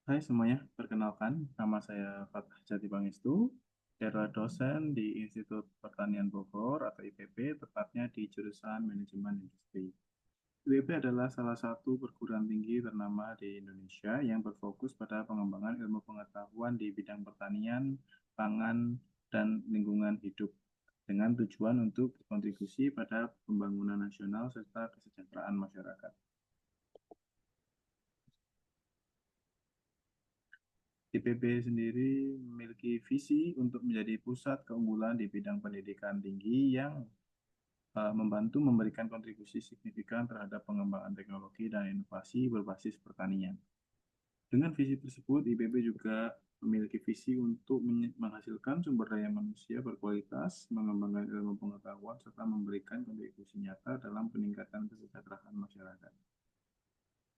Hai semuanya, perkenalkan nama saya Fatah Jati Pangestu, saya adalah dosen di Institut Pertanian Bogor atau IPB, tepatnya di jurusan Manajemen Industri. IPB adalah salah satu perguruan tinggi ternama di Indonesia yang berfokus pada pengembangan ilmu pengetahuan di bidang pertanian, pangan, dan lingkungan hidup dengan tujuan untuk berkontribusi pada pembangunan nasional serta kesejahteraan masyarakat. IPB sendiri memiliki visi untuk menjadi pusat keunggulan di bidang pendidikan tinggi yang membantu memberikan kontribusi signifikan terhadap pengembangan teknologi dan inovasi berbasis pertanian. Dengan visi tersebut, IPB juga memiliki visi untuk menghasilkan sumber daya manusia berkualitas, mengembangkan ilmu pengetahuan, serta memberikan kontribusi nyata dalam peningkatan kesejahteraan masyarakat.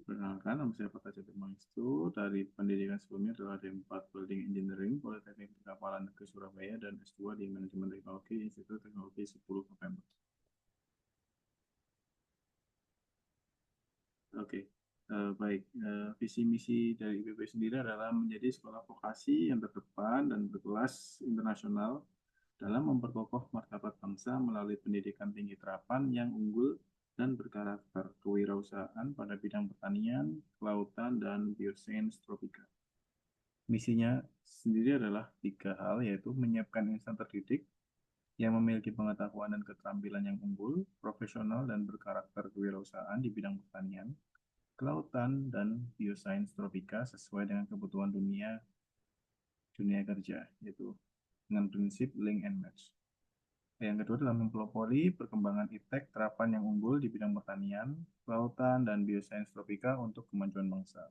Perkenalkan, nama saya Fatah Jati Mangistu. Dari pendidikan sebelumnya adalah D4 Building Engineering, Politeknik Kapalan Negeri Surabaya, dan S2 di Manajemen Teknologi, Institut Teknologi 10 November. Oke, baik. Visi misi dari IPB sendiri adalah menjadi sekolah vokasi yang terdepan dan berkelas internasional dalam memperkokoh martabat bangsa melalui pendidikan tinggi terapan yang unggul dan berkarakter kewirausahaan pada bidang pertanian, kelautan, dan biosains tropika. Misinya sendiri adalah tiga hal, yaitu menyiapkan insan terdidik yang memiliki pengetahuan dan keterampilan yang unggul, profesional, dan berkarakter kewirausahaan di bidang pertanian, kelautan, dan biosains tropika sesuai dengan kebutuhan dunia dunia kerja, yaitu dengan prinsip link and match. Yang kedua adalah mempelopori perkembangan iptek terapan yang unggul di bidang pertanian, kelautan, dan biosains tropika untuk kemajuan bangsa.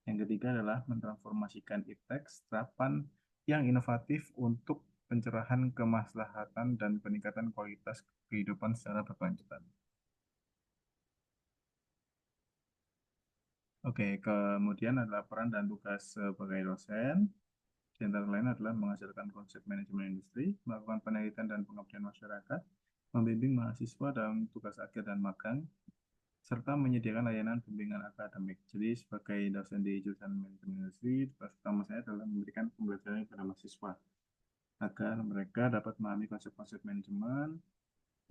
Yang ketiga adalah mentransformasikan iptek terapan yang inovatif untuk pencerahan kemaslahatan dan peningkatan kualitas kehidupan secara berkelanjutan. Oke, kemudian adalah peran dan tugas sebagai dosen. Di antara lain adalah menghasilkan konsep manajemen industri, melakukan penelitian dan pengabdian masyarakat, membimbing mahasiswa dalam tugas akhir dan magang, serta menyediakan layanan bimbingan akademik. Jadi sebagai dosen di jurusan manajemen industri, tugas utama saya adalah memberikan pembelajaran kepada mahasiswa agar mereka dapat memahami konsep-konsep manajemen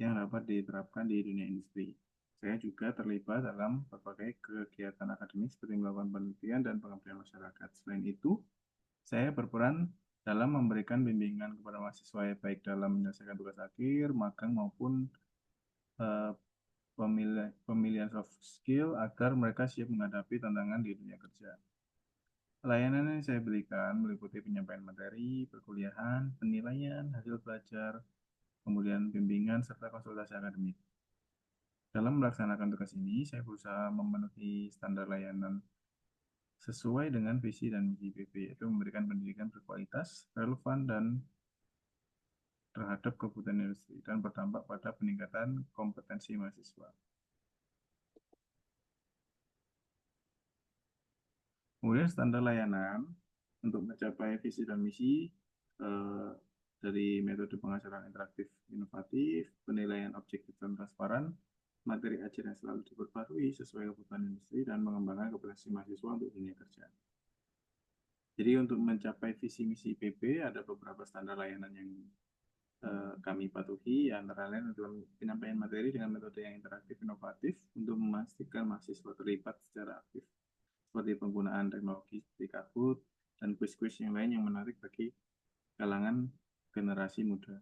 yang dapat diterapkan di dunia industri. Saya juga terlibat dalam berbagai kegiatan akademik seperti melakukan penelitian dan pengabdian masyarakat. Selain itu, saya berperan dalam memberikan bimbingan kepada mahasiswa baik dalam menyelesaikan tugas akhir, magang maupun eh, pemilihan soft skill agar mereka siap menghadapi tantangan di dunia kerja. Layanan yang saya berikan meliputi penyampaian materi, perkuliahan, penilaian, hasil belajar, kemudian bimbingan, serta konsultasi akademik. Dalam melaksanakan tugas ini, saya berusaha memenuhi standar layanan sesuai dengan visi dan misi PP, yaitu memberikan pendidikan berkualitas, relevan, dan terhadap kebutuhan industri, dan berdampak pada peningkatan kompetensi mahasiswa. Kemudian standar layanan untuk mencapai visi dan misi eh, dari metode pengajaran interaktif inovatif, penilaian objektif dan transparan, materi ajar yang selalu diperbarui sesuai kebutuhan industri, dan mengembangkan kompetensi mahasiswa untuk dunia kerja. Jadi untuk mencapai visi misi IPB ada beberapa standar layanan yang kami patuhi, antara lain adalah penyampaian materi dengan metode yang interaktif inovatif untuk memastikan mahasiswa terlibat secara aktif, seperti penggunaan teknologi seperti Kahoot dan kuis-kuis yang lain yang menarik bagi kalangan generasi muda.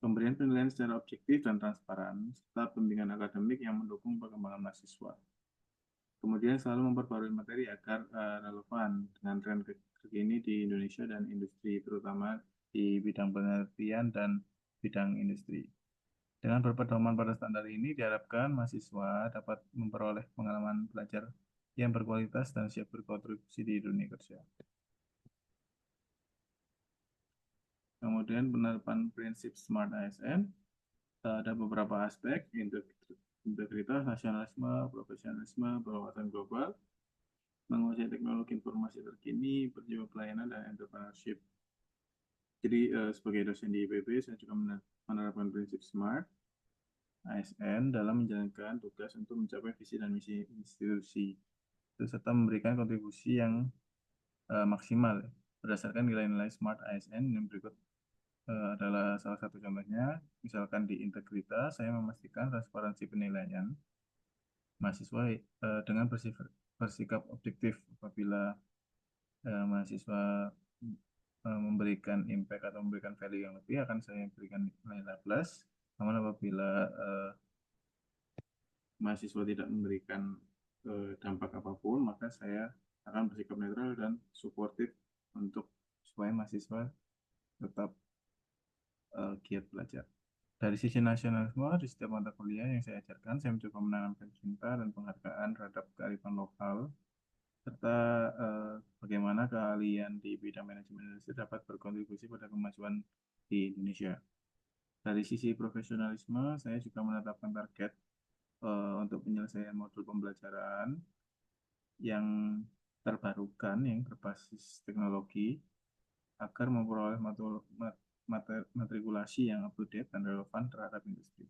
Pemberian penilaian secara objektif dan transparan, serta bimbingan akademik yang mendukung perkembangan mahasiswa. Kemudian selalu memperbarui materi agar relevan dengan tren terkini di Indonesia dan industri, terutama di bidang penelitian dan bidang industri. Dengan berpedoman pada standar ini, diharapkan mahasiswa dapat memperoleh pengalaman belajar yang berkualitas dan siap berkontribusi di dunia kerja. Kemudian penerapan prinsip Smart ASN, ada beberapa aspek, integritas, nasionalisme, profesionalisme, berwawasan global, menguasai teknologi informasi terkini, berjiwa pelayanan, dan entrepreneurship. Jadi sebagai dosen di IPB, saya juga menerapkan prinsip SMART ASN dalam menjalankan tugas untuk mencapai visi dan misi institusi, serta memberikan kontribusi yang maksimal ya. Berdasarkan nilai-nilai Smart ASN yang berikut adalah salah satu contohnya. Misalkan di integritas, saya memastikan transparansi penilaian mahasiswa dengan bersikap objektif. Apabila mahasiswa memberikan impact atau memberikan value yang lebih, akan saya berikan nilai plus. Namun apabila mahasiswa tidak memberikan dampak apapun, maka saya akan bersikap netral dan suportif untuk supaya mahasiswa tetap giat belajar. Dari sisi nasionalisme, di setiap mata kuliah yang saya ajarkan, saya mencoba menanamkan cinta dan penghargaan terhadap kearifan lokal, serta bagaimana keahlian di bidang manajemen industri dapat berkontribusi pada kemajuan di Indonesia. Dari sisi profesionalisme, saya juga menetapkan target untuk penyelesaian modul pembelajaran yang terbarukan, yang berbasis teknologi, agar memperoleh matrikulasi yang up-to-date dan relevan terhadap industri.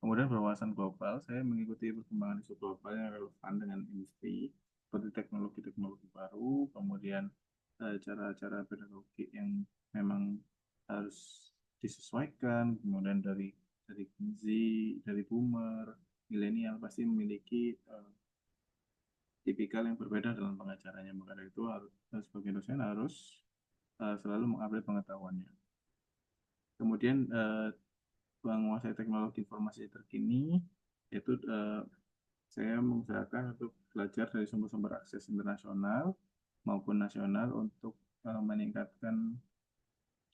Kemudian berwawasan global, saya mengikuti perkembangan isu global yang relevan dengan industri, seperti teknologi-teknologi baru, kemudian cara-cara pedagogik yang memang harus disesuaikan, kemudian dari Gen Z, dari boomer, milenial pasti memiliki tipikal yang berbeda dalam pengajarannya. Maka dari itu harus sebagai dosen harus selalu mengupdate pengetahuannya. Kemudian menguasai teknologi informasi terkini, yaitu saya mengusahakan untuk belajar dari sumber-sumber akses internasional maupun nasional untuk meningkatkan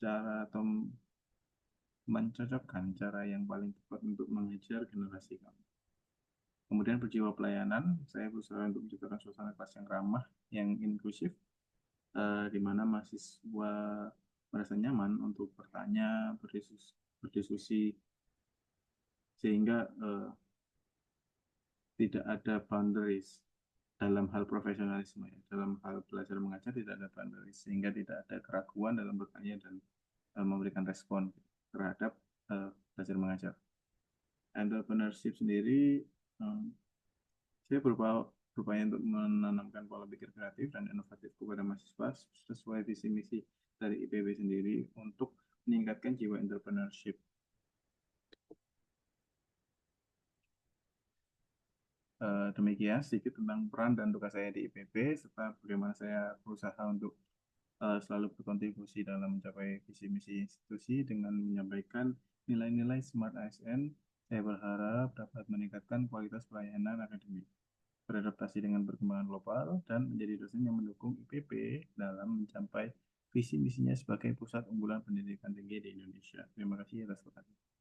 cara atau mencocokkan cara yang paling tepat untuk mengejar generasi kami. Kemudian berjiwa pelayanan, saya berusaha untuk menciptakan suasana kelas yang ramah, yang inklusif, di mana mahasiswa merasa nyaman untuk bertanya, berdiskusi, sehingga tidak ada boundaries dalam hal profesionalisme ya. Dalam hal belajar mengajar tidak ada boundaries, sehingga tidak ada keraguan dalam bertanya dan memberikan respon terhadap belajar mengajar. Entrepreneurship sendiri, saya berupaya untuk menanamkan pola pikir kreatif dan inovatif kepada mahasiswa sesuai visi misi dari IPB sendiri untuk meningkatkan jiwa entrepreneurship. Demikian sedikit tentang peran dan tugas saya di IPB, serta bagaimana saya berusaha untuk selalu berkontribusi dalam mencapai visi misi institusi dengan menyampaikan nilai-nilai Smart ASN. Saya berharap dapat meningkatkan kualitas pelayanan akademik, beradaptasi dengan perkembangan global, dan menjadi dosen yang mendukung IPB dalam mencapai visi misinya sebagai pusat unggulan pendidikan tinggi di Indonesia. Terima kasih atas perhatian.